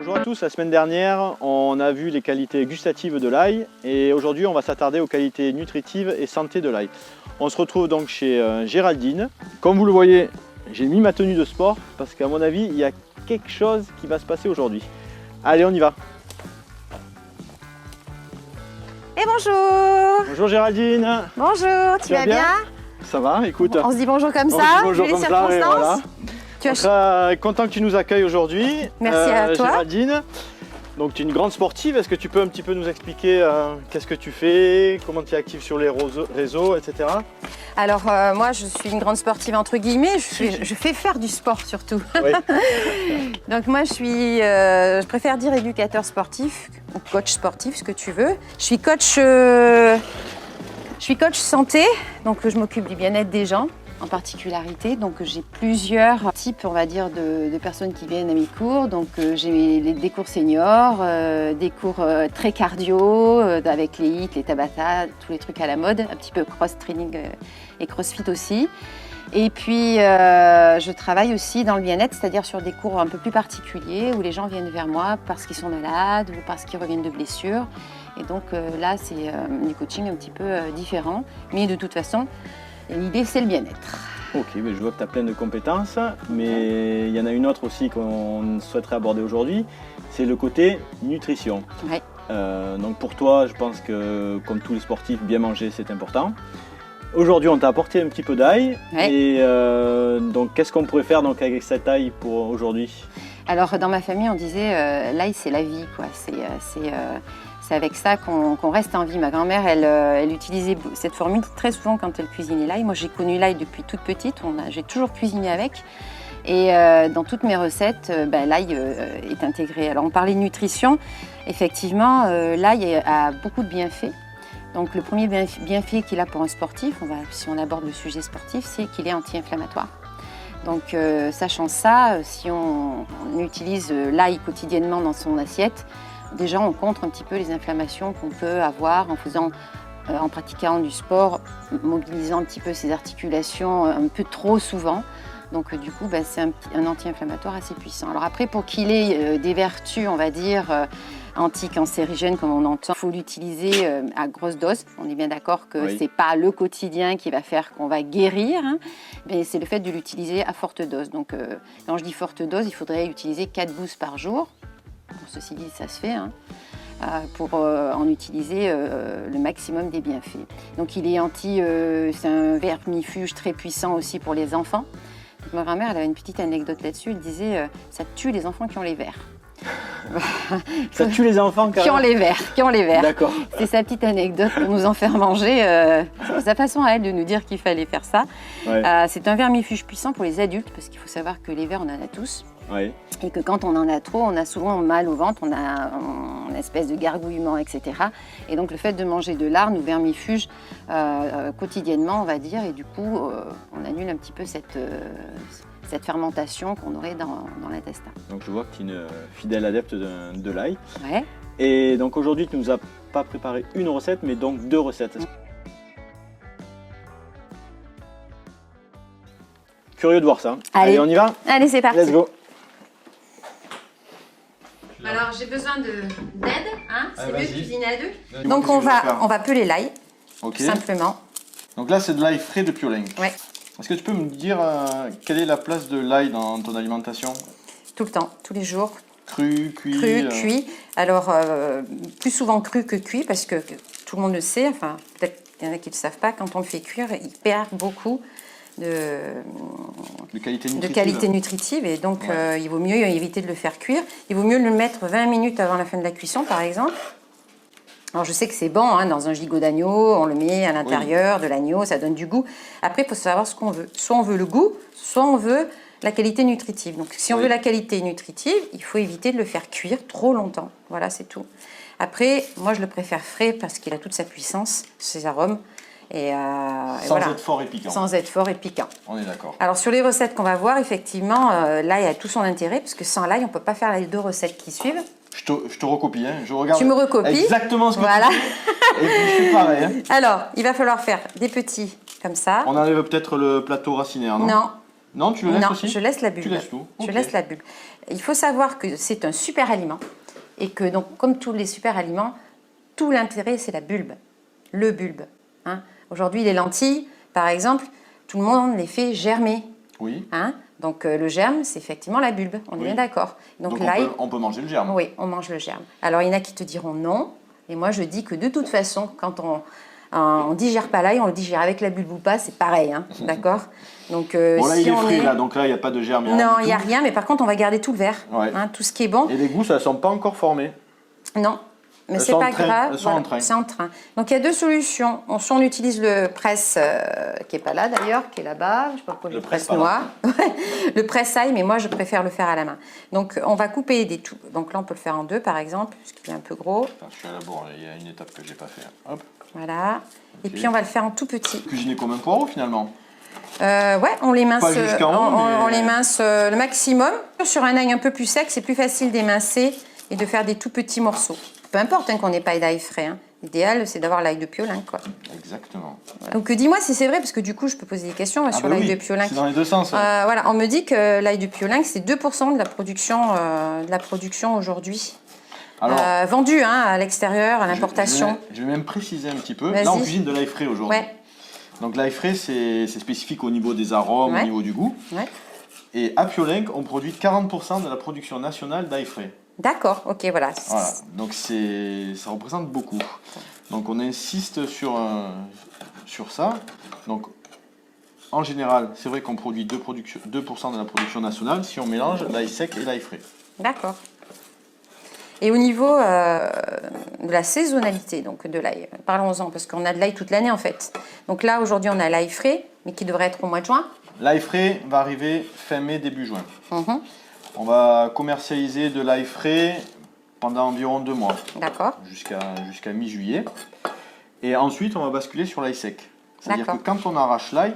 Bonjour à tous, la semaine dernière on a vu les qualités gustatives de l'ail et aujourd'hui on va s'attarder aux qualités nutritives et santé de l'ail. On se retrouve donc chez Géraldine. Comme vous le voyez, j'ai mis ma tenue de sport parce qu'à mon avis il y a quelque chose qui va se passer aujourd'hui. Allez, on y va. Et bonjour. Bonjour Géraldine. Bonjour, tu vas bien? Ça va, écoute. On se dit bonjour comme ça, bonjour vu les comme ça, et voilà. Tu Content que tu nous accueilles aujourd'hui. Merci à toi. Géraldine. Donc tu es une grande sportive, est-ce que tu peux un petit peu nous expliquer qu'est-ce que tu fais, comment tu es active sur les réseaux, etc. Alors moi je suis une grande sportive entre guillemets, je fais faire du sport surtout. Oui. Donc moi je préfère dire éducateur sportif ou coach sportif, ce que tu veux. Je suis coach santé, donc je m'occupe du bien-être des gens. En particularité, donc j'ai plusieurs types, on va dire, de personnes qui viennent à mes cours. Donc j'ai des cours seniors, des cours très cardio, avec les HIIT, les Tabata, tous les trucs à la mode, un petit peu cross-training et crossfit aussi. Et puis je travaille aussi dans le bien-être, c'est-à-dire sur des cours un peu plus particuliers où les gens viennent vers moi parce qu'ils sont malades ou parce qu'ils reviennent de blessures. Et donc là, c'est du coaching un petit peu différent, mais de toute façon, l'idée, c'est le bien-être. Ok, mais je vois que tu as plein de compétences, mais il y en a une autre aussi qu'on souhaiterait aborder aujourd'hui, c'est le côté nutrition. Ouais. Donc pour toi, je pense que comme tous les sportifs, bien manger, c'est important. Aujourd'hui, on t'a apporté un petit peu d'ail. Ouais. Et donc, qu'est-ce qu'on pourrait faire donc, avec cette ail pour aujourd'hui? Alors, dans ma famille, on disait l'ail, c'est la vie, quoi. C'est avec ça qu'on reste en vie. Ma grand-mère, elle utilisait cette formule très souvent quand elle cuisinait l'ail. Moi, j'ai connu l'ail depuis toute petite. J'ai toujours cuisiné avec. Et dans toutes mes recettes, l'ail est intégré. Alors, on parlait de nutrition. Effectivement, l'ail a beaucoup de bienfaits. Donc, le premier bienfait qu'il a pour un sportif, si on aborde le sujet sportif, c'est qu'il est anti-inflammatoire. Donc, sachant ça, si on utilise l'ail quotidiennement dans son assiette, déjà, on contre un petit peu les inflammations qu'on peut avoir en pratiquant du sport, mobilisant un petit peu ses articulations un peu trop souvent. Donc, du coup, c'est un anti-inflammatoire assez puissant. Alors après, pour qu'il ait des vertus, on va dire, anti-cancérigènes, comme on entend, il faut l'utiliser à grosse dose. On est bien d'accord que ce n'est pas le quotidien qui va faire qu'on va guérir, hein, mais c'est le fait de l'utiliser à forte dose. Donc, quand je dis forte dose, il faudrait utiliser 4 boosts par jour. Pour ceci dit, ça se fait, hein, pour en utiliser le maximum des bienfaits. Donc il est c'est un vermifuge très puissant aussi pour les enfants. Donc, ma grand-mère, elle avait une petite anecdote là-dessus, elle disait ça tue les enfants qui ont les vers. Ça tue les enfants qui ont les vers. D'accord. C'est sa petite anecdote pour nous en faire manger. C'est sa façon à elle de nous dire qu'il fallait faire ça. Ouais. C'est un vermifuge puissant pour les adultes parce qu'il faut savoir que les vers, on en a tous. Ouais. Et que quand on en a trop, on a souvent mal au ventre, on a une espèce de gargouillement, etc. Et donc le fait de manger de lard nous vermifuge quotidiennement, on va dire, et du coup, on annule un petit peu cette fermentation qu'on aurait dans l'intestin. Donc je vois que tu es une fidèle adepte de l'ail. Ouais. Et donc aujourd'hui, tu ne nous as pas préparé une recette, mais donc 2 recettes. Curieux de voir ça. Allez, on y va? Allez, c'est parti. Let's go. Alors j'ai besoin d'aide, hein, c'est mieux de cuisiner à deux. Donc on va peler l'ail, tout simplement. Donc là c'est de l'ail frais de Purlin. Ouais. Est-ce que tu peux me dire quelle est la place de l'ail dans ton alimentation? Tout le temps, tous les jours. Cru, cuit? Cuit. Alors plus souvent cru que cuit parce que tout le monde le sait, enfin peut-être qu'il y en a qui ne le savent pas, quand on le fait cuire, il perd beaucoup de qualité nutritive et donc il vaut mieux éviter de le faire cuire. Il vaut mieux le mettre 20 minutes avant la fin de la cuisson par exemple. Alors je sais que c'est bon, hein, dans un gigot d'agneau, on le met à l'intérieur de l'agneau, ça donne du goût. Après il faut savoir ce qu'on veut. Soit on veut le goût, soit on veut la qualité nutritive. Donc si on veut la qualité nutritive, il faut éviter de le faire cuire trop longtemps. Voilà, c'est tout. Après, moi je le préfère frais parce qu'il a toute sa puissance, ses arômes. Sans être fort et piquant. Sans être fort et piquant. On est d'accord. Alors sur les recettes qu'on va voir, effectivement, l'ail a tout son intérêt, parce que sans l'ail, on ne peut pas faire les 2 recettes qui suivent. Je te recopie, hein. Je regarde. Tu me recopies. Exactement ce que tu fais. Et puis je fais pareil. Hein. Alors, il va falloir faire des petits comme ça. On enlève peut-être le plateau racinaire, non? Non. Non, tu le laisses non, aussi? je laisse la bulbe. Tu laisses tout? Je Ok. laisse la bulbe. Il faut savoir que c'est un super aliment et que donc comme tous les super aliments, tout l'intérêt c'est la bulbe, le bulbe. Hein. Aujourd'hui les lentilles, par exemple, tout le monde les fait germer. Oui. Hein. Donc le germe c'est effectivement la bulbe, on est bien d'accord. Donc l'ail, on peut manger le germe. oui, on mange le germe. Alors il y en a qui te diront non, et moi je dis que de toute façon quand on digère pas l'ail, on le digère avec la bulbe ou pas, c'est pareil, hein, d'accord. Donc Bon là si il est on frais est... là, donc là il n'y a pas de germe. Non, il n'y a rien, mais par contre, on va garder tout le vert. Ouais. Hein, tout ce qui est bon. Et les gousses, elles ne sont pas encore formées. Non, mais Elles c'est sont pas en train, grave. elles sont en train. C'est en train. Donc, il y a deux solutions. Soit on utilise le presse, qui n'est pas là d'ailleurs, qui est là-bas. Je ne sais pas pourquoi Le le presse presse noir. Le presse ail, mais moi, je préfère le faire à la main. Donc, on va couper des tout. Donc là, on peut le faire en deux, par exemple, puisqu'il est un peu gros. Attends, je suis à la bourre, il y a une étape que je n'ai pas fait. Hop. Voilà. Et Ok. puis, on va le faire en tout petit. Cuisiner comme un poireau finalement. Ouais, on l'émince, Pas jusqu'en haut, on mais- l'émince le maximum. Sur un ail un peu plus sec, c'est plus facile d'émincer et de faire des tout petits morceaux. Peu importe hein, qu'on n'ait pas d'ail frais. Hein. L'idéal, c'est d'avoir l'ail de Piolenc, quoi. Exactement. Donc dis-moi si c'est vrai, parce que du coup, je peux poser des questions sur l'ail de Piolenc. C'est dans les deux sens. Voilà, on me dit que l'ail de Piolenc, c'est 2% de la production aujourd'hui. Alors, Vendu hein, à l'extérieur, à l'importation. je vais même préciser un petit peu. Vas-y. Là, on cuisine de l'ail frais aujourd'hui. Ouais, Donc l'ail frais, c'est spécifique au niveau des arômes, Ouais. au niveau du goût. ouais. Et à Piolenc, on produit 40% de la production nationale d'ail frais. D'accord, ok, voilà. Voilà, donc ça représente beaucoup. Donc on insiste sur ça. Donc en général, c'est vrai qu'on produit 2% de la production nationale si on mélange l'ail sec et l'ail frais. D'accord. Et au niveau de la saisonnalité donc de l'ail, parlons-en, parce qu'on a de l'ail toute l'année en fait. Donc là, aujourd'hui, on a l'ail frais, mais qui devrait être au mois de juin. L'ail frais va arriver fin mai, début juin. Mhm. On va commercialiser de l'ail frais pendant environ 2 mois, D'accord, jusqu'à mi-juillet. Et ensuite, on va basculer sur l'ail sec. C'est-à-dire que D'accord. quand on arrache l'ail,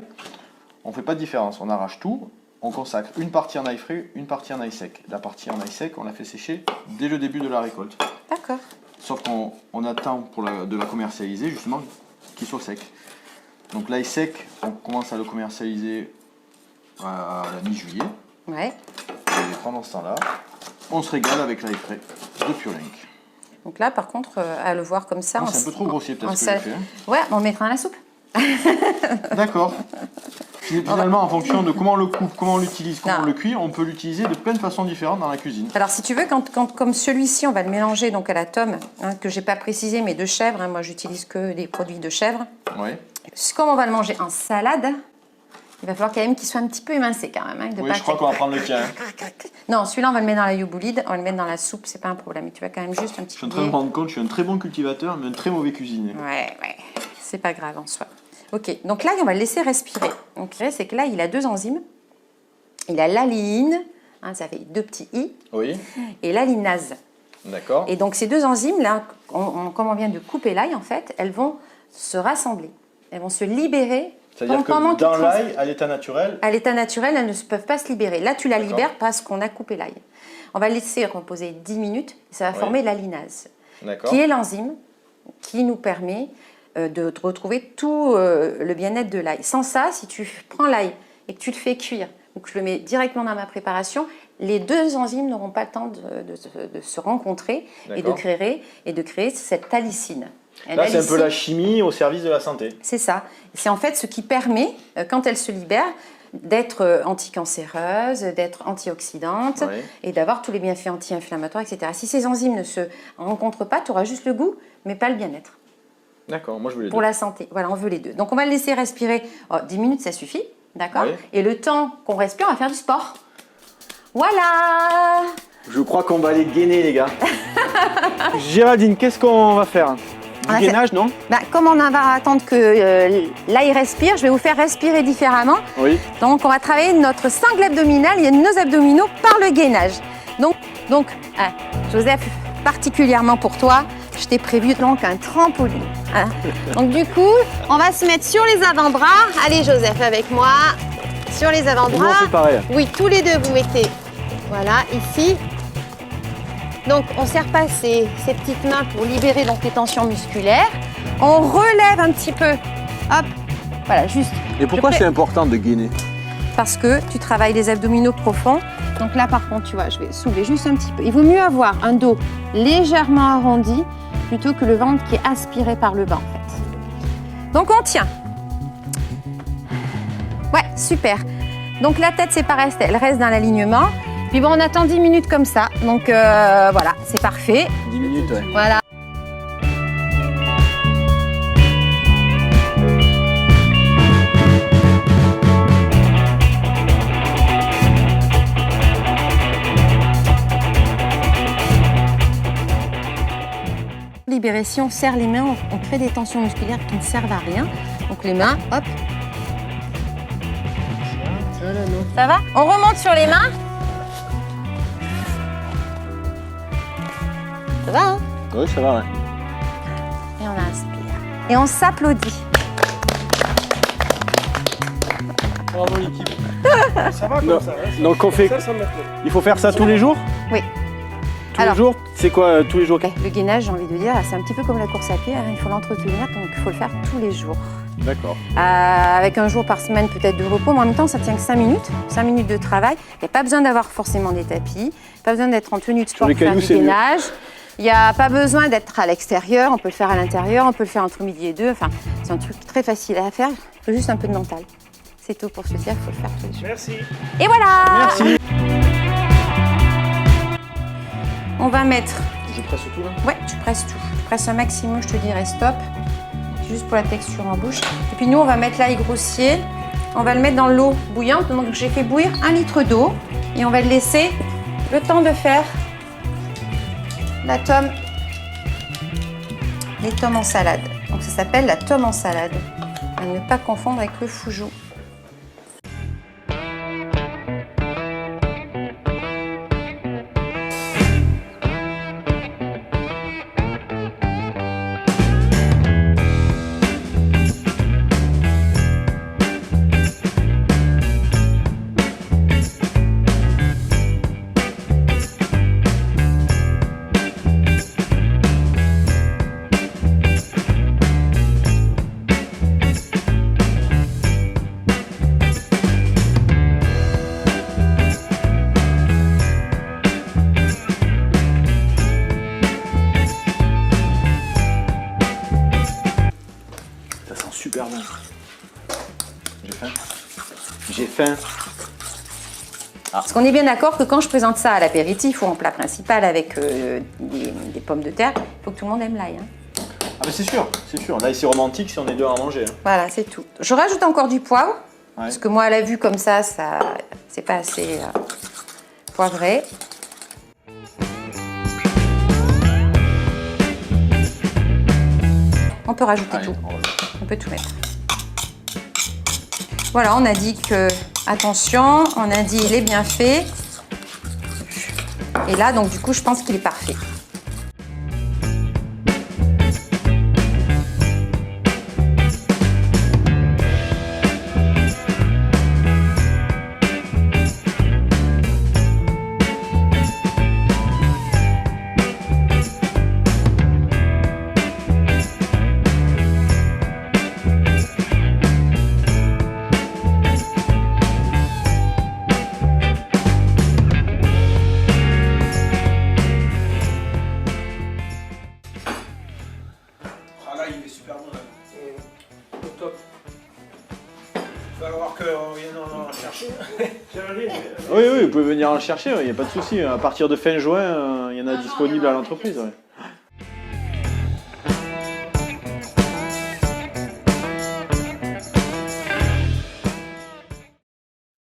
on ne fait pas de différence. On arrache tout, on consacre une partie en ail frais, une partie en ail sec. La partie en ail sec, on la fait sécher dès le début de la récolte. d'accord. Sauf qu'on attend de la commercialiser, justement, qu'il soit sec. Donc l'ail sec, on commence à le commercialiser à la mi-juillet. Ouais. Et pendant ce temps-là, on se régale avec l'ail frais de Piolenc. Donc là, par contre, à le voir comme ça... Ah, c'est un peu trop grossier peut-être ce que j'ai fait. Hein. Ouais, on le mettra dans la soupe. D'accord. Finalement, en fonction de comment on le coupe, comment on l'utilise, comment Non. on le cuit, on peut l'utiliser de plein de façons différentes dans la cuisine. Alors, si tu veux, comme celui-ci, on va le mélanger donc à la tome, hein, que j'ai pas précisé, mais de chèvre. Hein, moi, j'utilise que des produits de chèvre. Ouais. Comme on va le manger en salade, il va falloir quand même qu'il soit un petit peu émincé quand même. Hein, de Oui, pas je crois qu'on va prendre le tien. Non, celui-là, on va le mettre dans la yoboulide, on va le mettre dans la soupe, c'est pas un problème. Mais tu vas quand même juste un Je petit suis en peu... train de me rendre compte, je suis un très bon cultivateur, mais un très mauvais cuisinier. Ouais, c'est pas grave en soi. Ok, donc là, on va le laisser respirer. Donc, c'est que là, il a 2 enzymes. Il a l'aléine, hein, ça fait 2 petits i, Oui, et l'alinase. d'accord. Et donc, ces 2 enzymes-là, comme on vient de couper l'ail, en fait, elles vont se rassembler. Elles vont se libérer. C'est-à-dire que pendant dans qu'ils l'ail, à l'état naturel, à l'état naturel, elles ne peuvent pas se libérer. Là, tu la D'accord. libères parce qu'on a coupé l'ail. On va laisser reposer 10 minutes et ça va Oui. former l'alinase, d'accord. qui est l'enzyme qui nous permet de retrouver tout le bien-être de l'ail. Sans ça, si tu prends l'ail et que tu le fais cuire ou que je le mets directement dans ma préparation, les 2 enzymes n'auront pas le temps de se rencontrer et D'accord. de créer cette allicine. Et Là, c'est un peu l'allicine, la chimie au service de la santé. c'est ça. C'est en fait ce qui permet, quand elle se libère, d'être anticancéreuse, d'être antioxydante Ouais. et d'avoir tous les bienfaits anti-inflammatoires, etc. Si ces enzymes ne se rencontrent pas, tu auras juste le goût, mais pas le bien-être. D'accord, moi je veux les Pour deux. la santé, voilà, on veut les deux. Donc on va le laisser respirer 10 minutes, ça suffit, d'accord. Oui. Et le temps qu'on respire, on va faire du sport. Voilà. Je crois qu'on va aller gainer, les gars. Géraldine, qu'est-ce qu'on va faire? On va Du gainage, non? Comme on va attendre que l'ail respire, je vais vous faire respirer différemment. Oui. Donc, on va travailler notre sangle abdominale et nos abdominaux par le gainage. Donc Joseph, particulièrement pour toi, je t'ai prévu donc un trampoline. Hein. Donc, du coup, on va se mettre sur les avant-bras. Allez, Joseph, avec moi. Sur les Nous, on avant-bras. fait pareil. Oui, tous les deux, vous mettez. Voilà, ici. Donc, on serre pas ces petites mains pour libérer donc les tensions musculaires. On relève un petit peu. Hop, voilà, juste. Et pourquoi Je c'est important de gainer? parce que tu travailles les abdominaux profonds. Donc là, par contre, tu vois, je vais soulever juste un petit peu. Il vaut mieux avoir un dos légèrement arrondi plutôt que le ventre qui est aspiré par le bas, en fait. Donc, on tient. Ouais, super. Donc, la tête, c'est pareil, elle reste dans l'alignement. Puis bon, on attend 10 minutes comme ça. Donc, voilà, c'est parfait. 10 minutes, ouais. Voilà. Libérer, si on serre les mains, on crée des tensions musculaires qui ne servent à rien. Donc les mains, hop. Ça va? On remonte sur les mains. Ça va, hein? Oui, ça va, ouais. Et on inspire. Et on s'applaudit. Bravo l'équipe. Ça va comme ça, hein, Donc on fait... ça me plaît. Il faut faire ça tous les jours? Oui. Tous Alors, les jours? C'est quoi tous les jours? Le gainage, j'ai envie de dire, c'est un petit peu comme la course à pied, hein, il faut l'entretenir, donc il faut le faire tous les jours. D'accord. Avec un jour par semaine peut-être de repos, mais en même temps, ça tient que 5 minutes. 5 minutes de travail. Il n'y a pas besoin d'avoir forcément des tapis, pas besoin d'être en tenue de sport les pour faire cailloux, du c'est mieux. gainage. Il n'y a pas besoin d'être à l'extérieur, on peut le faire à l'intérieur, on peut le faire entre midi et 2. Enfin, c'est un truc très facile à faire, il faut juste un peu de mental. C'est tout pour se dire, il faut le faire tous les jours. Merci. Et voilà! Merci. On va mettre... Je presse tout là? Ouais, tu presses tout. Tu presses un maximum, je te dirais stop. Juste pour la texture en bouche. Et puis nous, on va mettre l'ail grossier. On va le mettre dans l'eau bouillante. Donc j'ai fait bouillir 1 litre d'eau. Et on va le laisser le temps de faire la tome. Les tomes en salade. Donc ça s'appelle la tome en salade. À ne pas confondre avec le foujou. Ça sent super bon. J'ai faim. J'ai faim. Parce qu'on est bien d'accord que quand je présente ça à l'apéritif ou en plat principal avec des pommes de terre, il faut que tout le monde aime l'ail. Hein. Ah mais c'est sûr, c'est sûr. Là c'est romantique si on est deux à manger. Hein. Voilà, c'est tout. Je rajoute encore du poivre, Ouais. parce que moi, à la vue comme ça c'est pas assez poivré. On peut rajouter Allez, tout. on va- On peut tout mettre. Voilà, on a dit que, attention, on a dit il est bien fait. Et là, donc du coup, je pense qu'il est parfait. Ah là, il est super bon là. Top, top. Il va falloir qu'on vienne en chercher. Géraldine, Oui, oui, vous pouvez venir en chercher, il n'y a pas de souci. À partir de fin juin, il y en a disponible à l'entreprise. Ouais.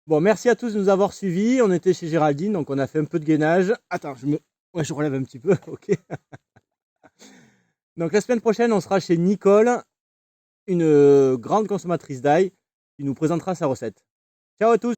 Bon, merci à tous de nous avoir suivis. On était chez Géraldine, donc on a fait un peu de gainage. Attends, je relève un petit peu, ok. Donc la semaine prochaine, on sera chez Nicole, une grande consommatrice d'ail, qui nous présentera sa recette. Ciao à tous!